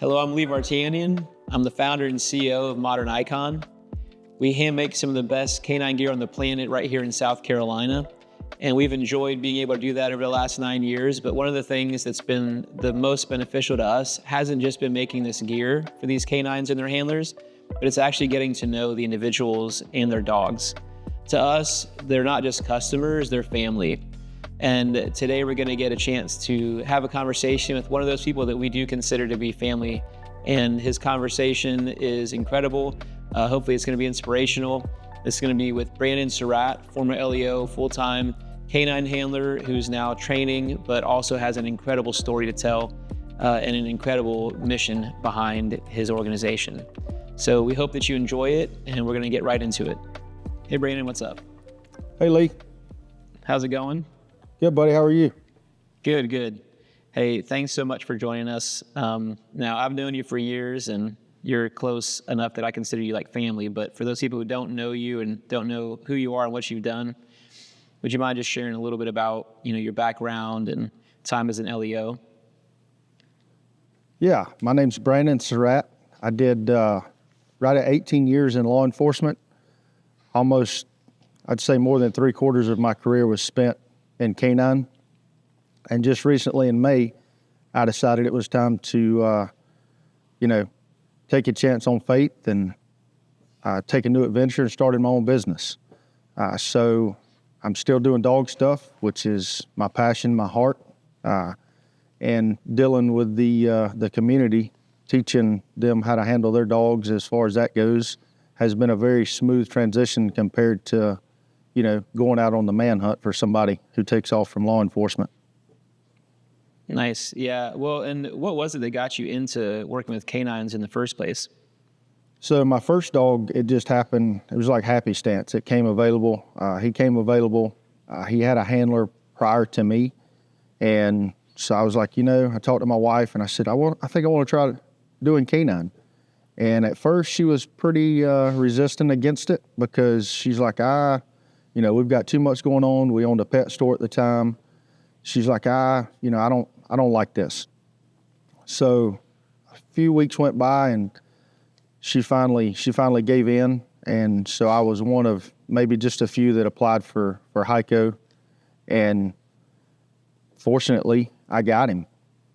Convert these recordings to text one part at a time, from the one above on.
Hello, I'm Vartanian. I'm the founder and CEO of Modern Icon. We hand make some of the best canine gear on the planet right here in South Carolina. And we've enjoyed being able to do that over the last 9 years. But one of the things that's been the most beneficial to us hasn't just been making this gear for these canines and their handlers, but it's actually getting to know the individuals and their dogs. To us, they're not just customers, they're family. And today we're gonna get a chance to have a conversation with one of those people that we do consider to be family. And his conversation is incredible. Hopefully it's gonna be inspirational. This is gonna be with Brandon Surratt, former LEO, full-time canine handler who's now training, but also has an incredible story to tell and an incredible mission behind his organization. So we hope that you enjoy it, and we're gonna get right into it. Hey Brandon, what's up? Hey Lee. How's it going? Good, buddy. How are you? Good, good. Hey, thanks so much for joining us. Now, I've known you for years, and you're close enough that I consider you like family, but for those people who don't know you and don't know who you are and what you've done, would you mind just sharing a little bit about, your background and time as an LEO? Yeah, my name's Brandon Surratt. I did right at 18 years in law enforcement. Almost, I'd say more than 3/4 of my career was spent in canine. And just recently in May, I decided it was time to, take a chance on faith and take a new adventure and started my own business. So I'm still doing dog stuff, which is my passion, my heart, and dealing with the community, teaching them how to handle their dogs as far as that goes, has been a very smooth transition compared to going out on the manhunt for somebody who takes off from law enforcement. Nice, yeah. Well, and what was it that got you into working with canines in the first place? So my first dog, it just happened, it was like happenstance. It came available, he came available. He had a handler prior to me. And so I was like, I talked to my wife and I said, I think I want to try doing canine. And at first she was pretty resistant against it because she's like, we've got too much going on. We owned a pet store at the time. She's like, I don't like this. So a few weeks went by and she finally gave in. And so I was one of maybe just a few that applied for Hyco. And fortunately, I got him.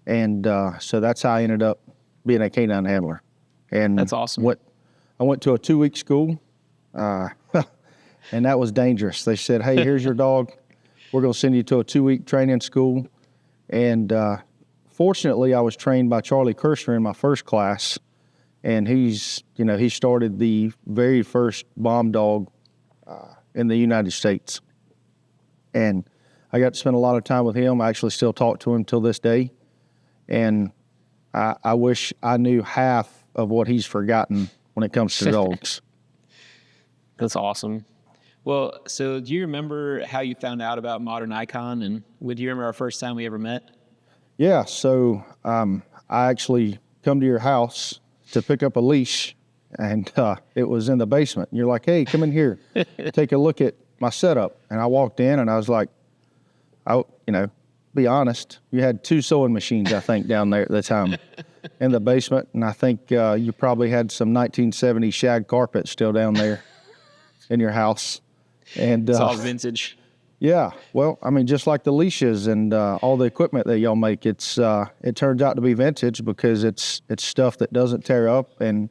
And so that's how I ended up being a canine handler. And that's awesome. I went to a 2-week school. And that was dangerous. They said, hey, here's your dog. We're going to send you to a 2-week training school. And fortunately, I was trained by Charlie Kirshner in my first class. And he started the very first bomb dog in the United States. And I got to spend a lot of time with him. I actually still talk to him till this day. And I wish I knew half of what he's forgotten when it comes to dogs. That's awesome. Well, so do you remember how you found out about Modern Icon, and do you remember our first time we ever met? Yeah, so I actually come to your house to pick up a leash, and it was in the basement. And you're like, hey, come in here, take a look at my setup. And I walked in, and I was like, be honest, you had 2 sewing machines, I think, down there at the time in the basement. And I think you probably had some 1970 shag carpet still down there in your house. And it's all vintage. Yeah, well, I mean, just like the leashes and all the equipment that y'all make, it turns out to be vintage because it's stuff that doesn't tear up, and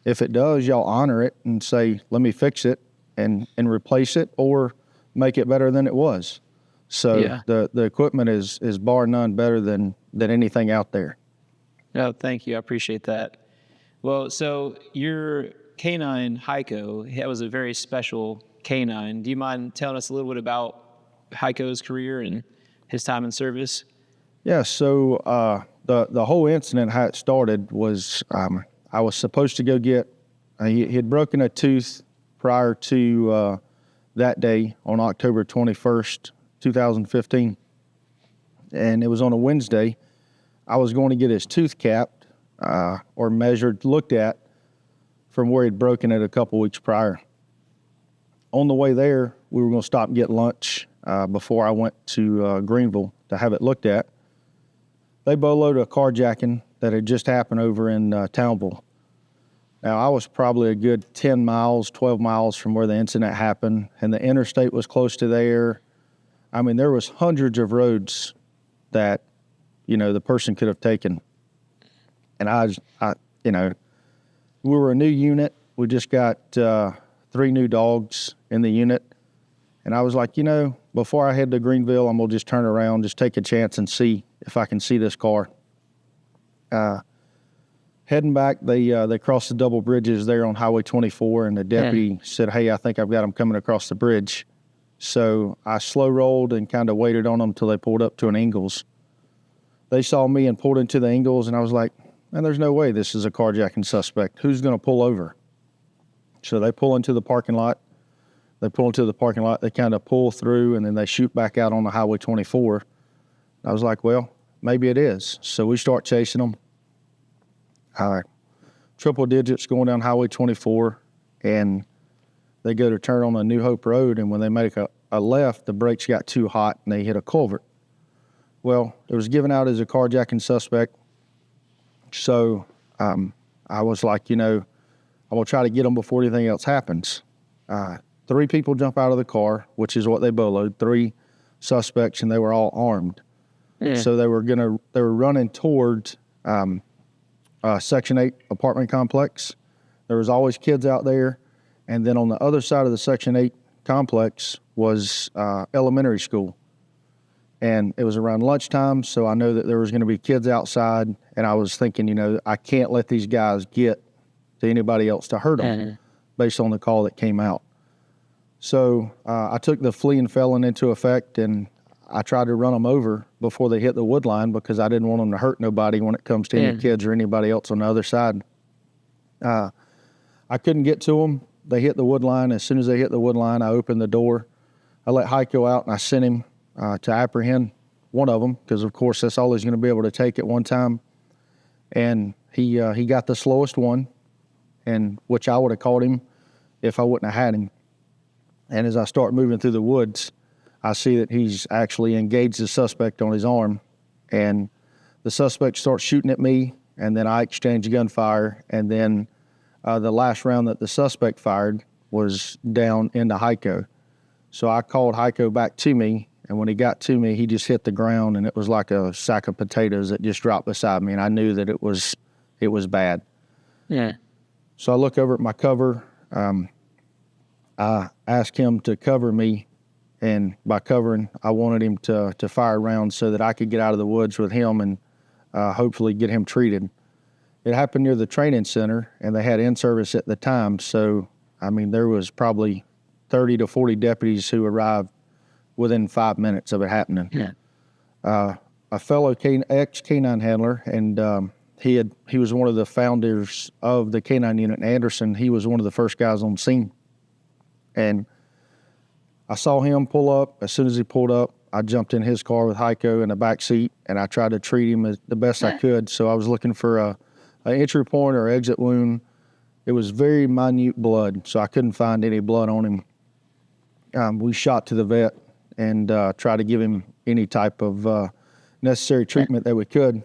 if it does, y'all honor it and say, let me fix it and replace it or make it better than it was. So yeah. The equipment is bar none better than anything out there. Oh, thank you. I appreciate that. Well, so your canine Hyco, that was a very special canine. Do you mind telling us a little bit about Hyco's career and his time in service? Yeah, so the whole incident, how it started was I was supposed to go get, he had broken a tooth prior to that day on October 21st, 2015. And it was on a Wednesday. I was going to get his tooth capped or measured, looked at from where he'd broken it a couple weeks prior. On the way there, we were going to stop and get lunch before I went to Greenville to have it looked at. They boloed a carjacking that had just happened over in Townville. Now, I was probably a good 10 miles, 12 miles from where the incident happened, and the interstate was close to there. I mean, there was hundreds of roads that, the person could have taken. And we were a new unit. We just got 3 new dogs in the unit. And I was like, before I head to Greenville, I'm going to just turn around, just take a chance and see if I can see this car. Heading back, they crossed the double bridges there on Highway 24, and the deputy said, "Hey, I think I've got them coming across the bridge." So I slow rolled and kind of waited on them until they pulled up to an Ingalls. They saw me and pulled into the Ingalls, and I was like, "Man, there's no way this is a carjacking suspect. Who's going to pull over?" So they pull into the parking lot. They kind of pull through, and then they shoot back out on the Highway 24. I was like, well, maybe it is. So we start chasing them. Triple digits going down Highway 24, and they go to turn on a New Hope Road, and when they make a left, the brakes got too hot, and they hit a culvert. Well, it was given out as a carjacking suspect, so I was like, I'm going to try to get them before anything else happens. 3 people jump out of the car, which is what they boloed, 3 suspects, and they were all armed. So they were running towards Section 8 apartment complex. There was always kids out there. And then on the other side of the Section 8 complex was elementary school. And it was around lunchtime, so I know that there was going to be kids outside. And I was thinking, I can't let these guys get to anybody else to hurt them based on the call that came out. So I took the fleeing felon into effect, and I tried to run them over before they hit the wood line because I didn't want them to hurt nobody when it comes to any kids or anybody else on the other side. I couldn't get to them. They hit the wood line. As soon as they hit the wood line, I opened the door. I let Hyco out, and I sent him to apprehend one of them because, of course, that's all he's going to be able to take at one time. And he got the slowest one, and which I would have caught him if I wouldn't have had him. And as I start moving through the woods, I see that he's actually engaged the suspect on his arm, and the suspect starts shooting at me, and then I exchange gunfire, and then the last round that the suspect fired was down into Hyco. So I called Hyco back to me, and when he got to me, he just hit the ground, and it was like a sack of potatoes that just dropped beside me, and I knew that it was bad. So I look over at my cover. I asked him to cover me, and by covering, I wanted him to fire rounds so that I could get out of the woods with him and hopefully get him treated. It happened near the training center, and they had in-service at the time, so, there was probably 30 to 40 deputies who arrived within 5 minutes of it happening. A fellow ex-canine handler, and he was one of the founders of the canine unit in Anderson. He was one of the first guys on scene. And I saw him pull up. As soon as he pulled up, I jumped in his car with Hyco in the back seat, and I tried to treat him as the best I could. So I was looking for an entry point or exit wound. It was very minute blood, so I couldn't find any blood on him. We shot to the vet and tried to give him any type of necessary treatment that we could.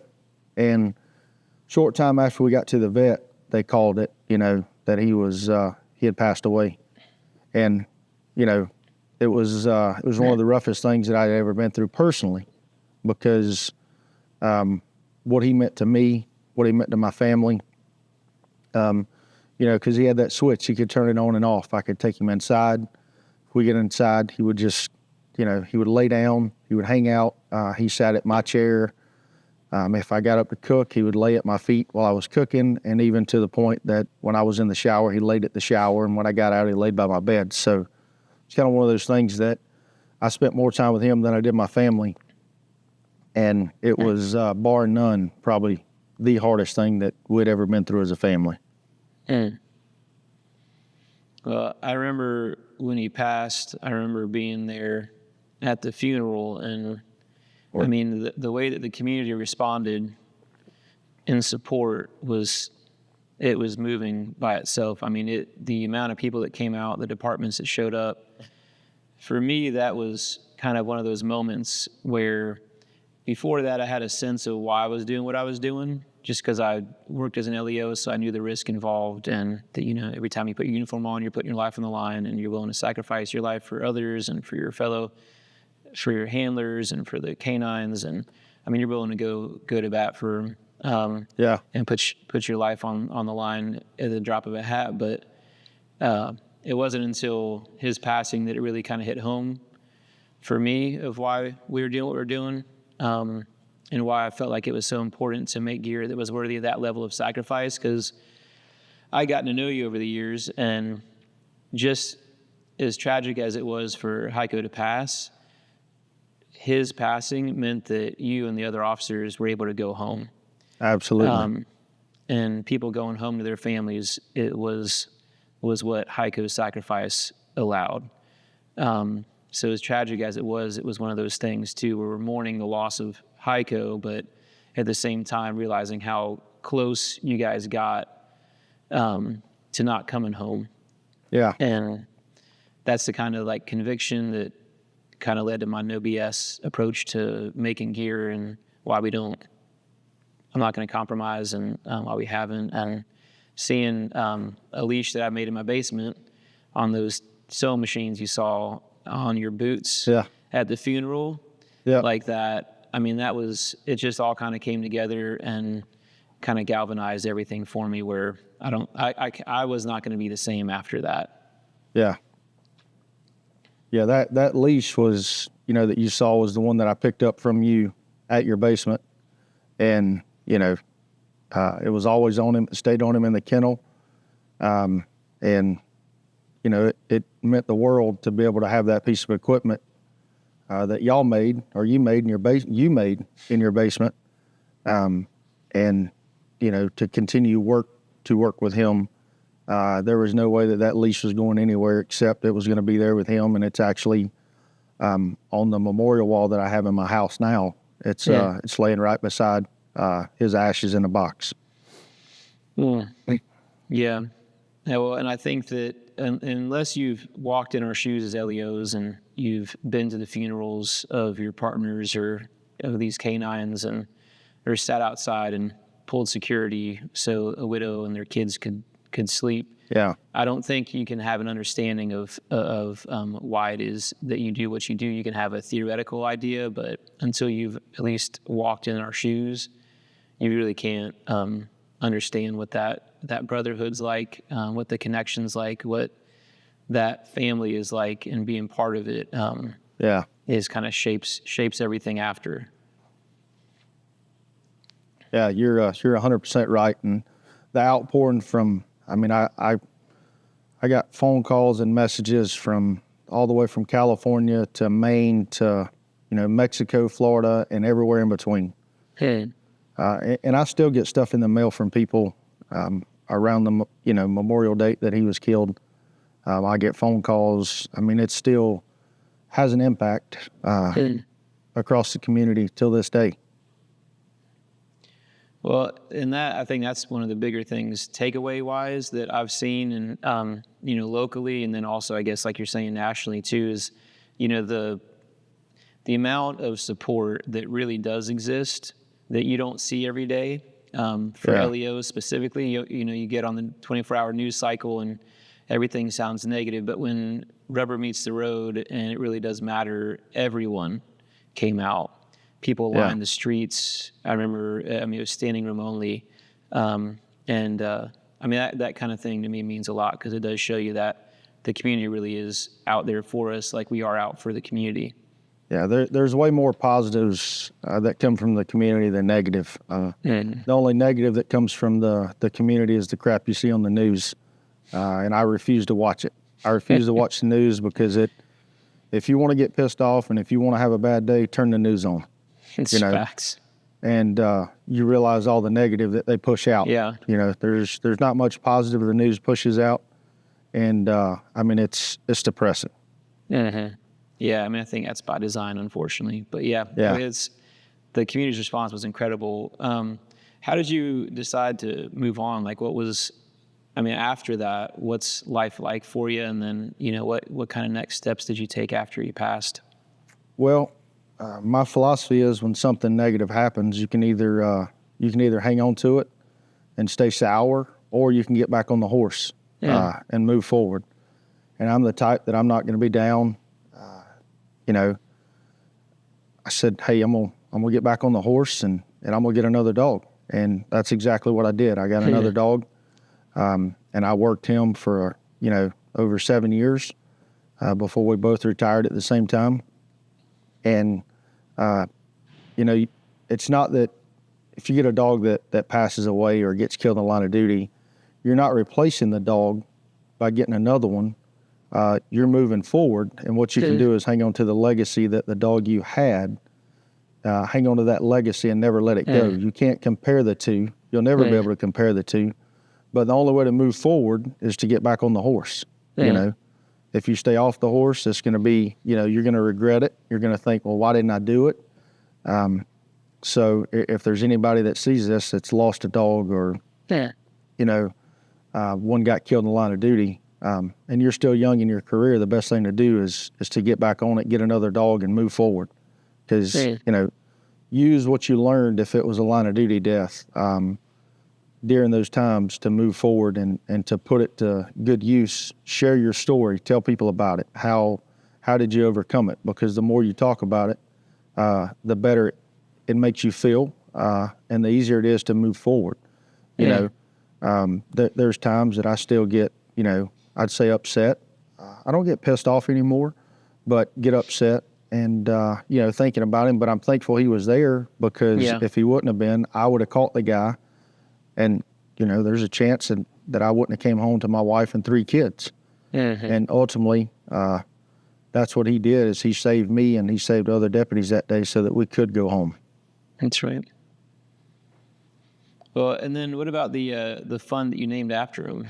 And short time after we got to the vet, they called it, that he had passed away. And, it was one of the roughest things that I'd ever been through personally, because what he meant to me, what he meant to my family, because he had that switch. He could turn it on and off. I could take him inside. If we get inside, he would just, he would lay down. He would hang out. He sat at my chair. If I got up to cook, he would lay at my feet while I was cooking, and even to the point that when I was in the shower, he laid at the shower, and when I got out, he laid by my bed. So it's kind of one of those things that I spent more time with him than I did my family, and it was, bar none, probably the hardest thing that we'd ever been through as a family. Well, I remember when he passed, I remember being there at the funeral, and the way that the community responded in support was moving by itself. The amount of people that came out, the departments that showed up, for me, that was kind of one of those moments where before that I had a sense of why I was doing what I was doing, just because I worked as an LEO, so I knew the risk involved, and that, you know, every time you put your uniform on, you're putting your life on the line, and you're willing to sacrifice your life for others and for your handlers and for the canines. And I mean, you're willing to go to bat for, and put your life on the line at the drop of a hat. But it wasn't until his passing that it really kind of hit home for me of why we were doing what we were doing. And why I felt like it was so important to make gear that was worthy of that level of sacrifice, because I gotten to know you over the years, and just as tragic as it was for Hyco to pass, his passing meant that you and the other officers were able to go home. Absolutely. And people going home to their families, it was what Hyco's sacrifice allowed. So as tragic as it was one of those things too, where we're mourning the loss of Hyco, but at the same time realizing how close you guys got to not coming home. Yeah. And that's the kind of like conviction that kind of led to my no BS approach to making gear, and why I'm not going to compromise, and why we haven't. And seeing a leash that I made in my basement on those sewing machines you saw on your boots at the funeral, like that. I mean, it just all kind of came together and kind of galvanized everything for me, where I was not going to be the same after that. Yeah. Yeah, that leash was, you know, that you saw was the one that I picked up from you at your basement. And, you know, it was always on him, stayed on him in the kennel. And, you know, it meant the world to be able to have that piece of equipment that y'all made, or you made in your basement. And, you know, to continue to work with him. There was no way that leash was going anywhere, except it was going to be there with him. And it's actually on the memorial wall that I have in my house now. It's laying right beside his ashes in a box. Yeah. Yeah, well, and I think that unless you've walked in our shoes as LEOs and you've been to the funerals of your partners or of these canines, or sat outside and pulled security so a widow and their kids could sleep. Yeah. I don't think you can have an understanding of why it is that you do what you do. You can have a theoretical idea, but until you've at least walked in our shoes, you really can't understand what that brotherhood's like, what the connection's like, what that family is like, and being part of it is kind of shapes everything after. Yeah, you're 100% right. And the outpouring from, I mean, I got phone calls and messages from all the way from California to Maine to, you know, Mexico, Florida, and everywhere in between. And I still get stuff in the mail from people around the, you know, memorial date that he was killed. I get phone calls. I mean, it still has an impact across the community till this day. Well, in that, I think that's one of the bigger things takeaway-wise that I've seen, and you know, locally, and then also, I guess, like you're saying, nationally too, is, you know, the amount of support that really does exist that you don't see every day for LEOs specifically. You know, you get on the 24-hour news cycle and everything sounds negative, but when rubber meets the road and it really does matter, everyone came out. People lined the streets. I remember, it was standing room only. I mean, that kind of thing to me means a lot, because it does show you that the community really is out there for us, like we are out for the community. Yeah, there's way more positives that come from the community than negative. The only negative that comes from the community is the crap you see on the news. And I refuse to watch it. I refuse to watch the news, because if you want to get pissed off and if you want to have a bad day, turn the news on. It's facts. And you realize all the negative that they push out. Yeah. You know, there's not much positive the news pushes out, and I mean, it's depressing. Mm-hmm. Yeah, I mean, I think that's by design, unfortunately. But yeah. I mean, the community's response was incredible. How did you decide to move on? Like, after that, what's life like for you? And then, you know, what kind of next steps did you take after you passed? Well, my philosophy is, when something negative happens, you can either You can either hang on to it and stay sour, or you can get back on the horse and move forward. And I'm the type that I'm not going to be down. I said, hey, I'm gonna get back on the horse and I'm gonna get another dog. And that's exactly what I did. I got another dog, and I worked him for over 7 years before we both retired at the same time. And it's not that if you get a dog that passes away or gets killed in the line of duty, you're not replacing the dog by getting another one. You're moving forward, and what you can do is hang on to the legacy that the dog you had. Hang on to that legacy and never let it go. You can't compare the two. You'll never be able to compare the two. But the only way to move forward is to get back on the horse. If you stay off the horse, it's going to be, you're going to regret it. You're going to think, well, why didn't I do it? So if there's anybody that sees this that's lost a dog or, one got killed in the line of duty, and you're still young in your career, the best thing to do is to get back on it, get another dog, and move forward. Because, use what you learned if it was a line of duty death during those times to move forward and to put it to good use. Share your story. Tell people about it. How did you overcome it? Because the more you talk about it, the better it makes you feel, and the easier it is to move forward. There's times that I still get, I'd say upset. I don't get pissed off anymore, but get upset. And, thinking about him, but I'm thankful he was there because if he wouldn't have been, I would have caught the guy. And, there's a chance that I wouldn't have came home to my wife and 3 kids. And ultimately, that's what he did is he saved me and he saved other deputies that day so that we could go home. That's right. Well, and then what about the fund that you named after him?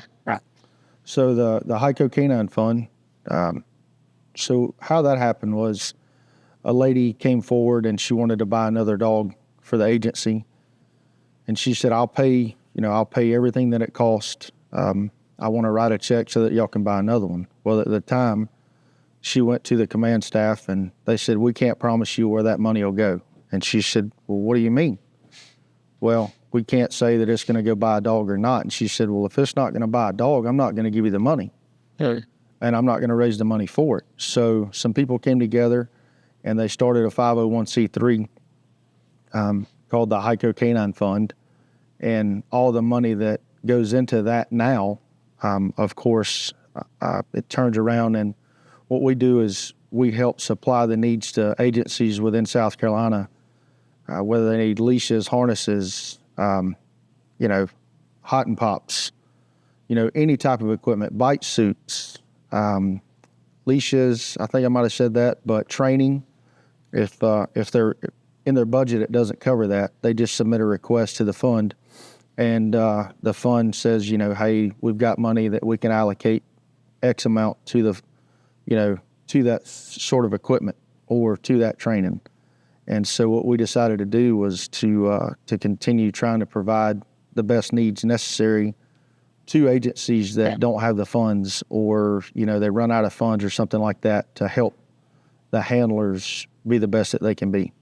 So the Hyco Canine Fund, so how that happened was, a lady came forward and she wanted to buy another dog for the agency. And she said, I'll pay everything that it cost. I want to write a check so that y'all can buy another one. Well, at the time, she went to the command staff and they said, we can't promise you where that money will go. And she said, well, what do you mean? Well, we can't say that it's going to go buy a dog or not. And she said, well, if it's not going to buy a dog, I'm not going to give you the money. And I'm not going to raise the money for it. So some people came together and they started a 501c3 called the Hyco Canine Fund. And all the money that goes into that now, of course, it turns around. And what we do is we help supply the needs to agencies within South Carolina, whether they need leashes, harnesses, hot and pops, any type of equipment, bite suits, leashes. I think I might have said that, but training. If they're in their budget, it doesn't cover that. They just submit a request to the fund, and the fund says, hey, we've got money that we can allocate X amount to the, to that sort of equipment or to that training. And so what we decided to do was to continue trying to provide the best needs necessary to agencies that don't have the funds, or they run out of funds or something like that, to help the handlers be the best that they can be.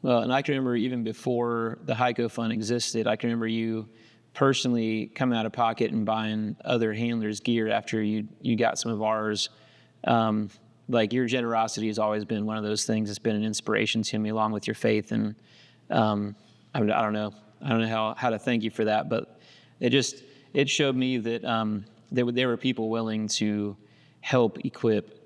Well, and I can remember even before the Hyco Fund existed, I can remember you personally coming out of pocket and buying other handlers' gear after you got some of ours. Like, your generosity has always been one of those things that's been an inspiration to me, along with your faith. And I don't know how to thank you for that, but it showed me that there were people willing to help equip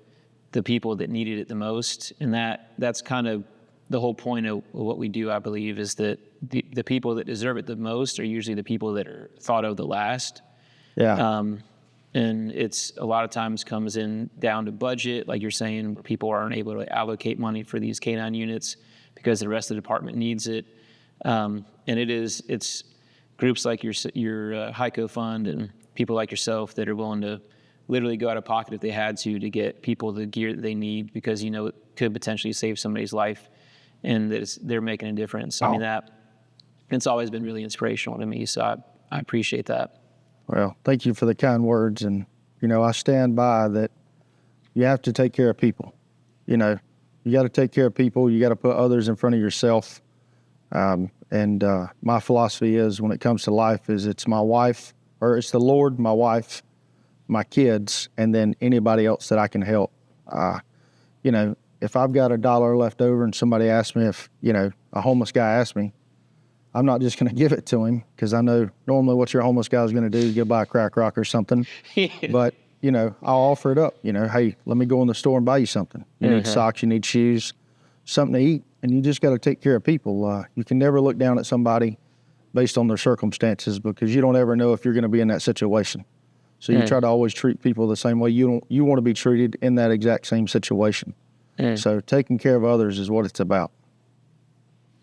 the people that needed it the most. And that's kind of the whole point of what we do, I believe, is that the people that deserve it the most are usually the people that are thought of the last. Yeah. And it's a lot of times comes in down to budget, like you're saying, where people aren't able to allocate money for these canine units because the rest of the department needs it. And it's groups like your Hyco Fund and people like yourself that are willing to literally go out of pocket if they had to get people the gear that they need, because it could potentially save somebody's life, and that they're making a difference. I mean, it's always been really inspirational to me, so I appreciate that. Well, thank you for the kind words. And, I stand by that. You have to take care of people. You got to take care of people. You got to put others in front of yourself. And my philosophy is, when it comes to life, is it's my wife, or it's the Lord, my wife, my kids, and then anybody else that I can help. You know, if I've got $1 left over and somebody asks me, if, you know, a homeless guy asks me, I'm not just going to give it to him, because I know normally what your homeless guy is going to do is go buy a crack rock or something. But, you know, I'll offer it up. You know, hey, let me go in the store and buy you something. You need socks, you need shoes, something to eat, and you just got to take care of people. You can never look down at somebody based on their circumstances, because you don't ever know if you're going to be in that situation. So you try to always treat people the same way you want to be treated in that exact same situation. So taking care of others is what it's about.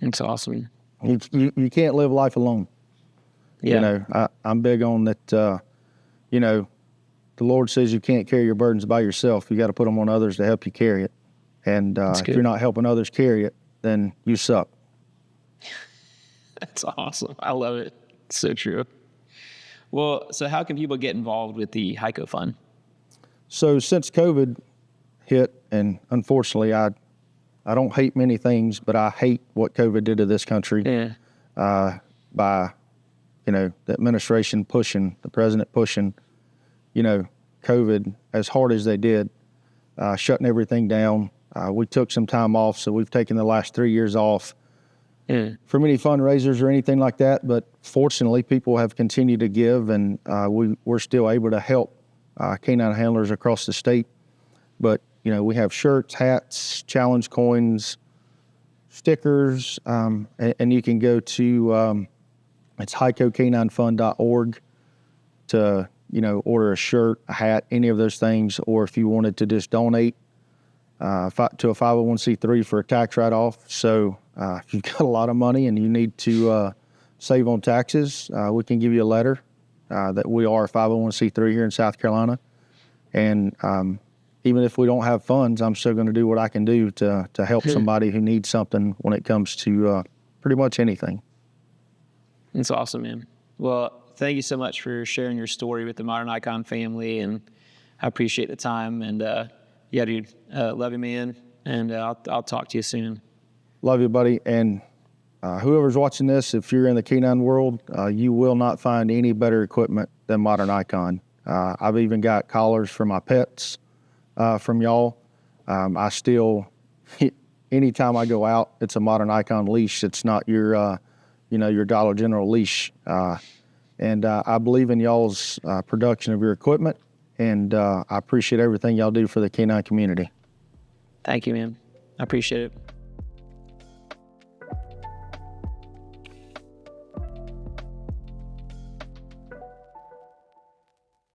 It's awesome. You can't live life alone. Yeah. You know, I'm big on that. You know, the Lord says you can't carry your burdens by yourself. You got to put them on others to help you carry it. And if you're not helping others carry it, then you suck. That's awesome. I love it. It's so true. Well, so how can people get involved with the Hyco Fund? So since COVID hit, and unfortunately, I don't hate many things, but I hate what COVID did to this country. By, you know, the administration pushing, the president pushing, you know, COVID as hard as they did, shutting everything down. We took some time off, so we've taken the last 3 years off from any fundraisers or anything like that. But fortunately, people have continued to give, and we're still able to help canine handlers across the state. But, you know, we have shirts, hats, challenge coins, stickers, and you can go to it's hycocaninefund.org to, you know, order a shirt, a hat, any of those things. Or if you wanted to just donate to a 501c3 for a tax write-off. So if you've got a lot of money and you need to save on taxes, we can give you a letter that we are a 501c3 here in South Carolina. And even if we don't have funds, I'm still going to do what I can do to help somebody who needs something when it comes to pretty much anything. That's awesome, man. Well, thank you so much for sharing your story with the Modern Icon family, and I appreciate the time. And yeah, dude, love you, man. And I'll talk to you soon. Love you, buddy. And whoever's watching this, if you're in the canine world, you will not find any better equipment than Modern Icon. I've even got collars for my pets from y'all. I still, anytime I go out, it's a Modern Icon leash. It's not your, you know, your Dollar General leash. And I believe in y'all's production of your equipment, and I appreciate everything y'all do for the canine community. Thank you, man. I appreciate it.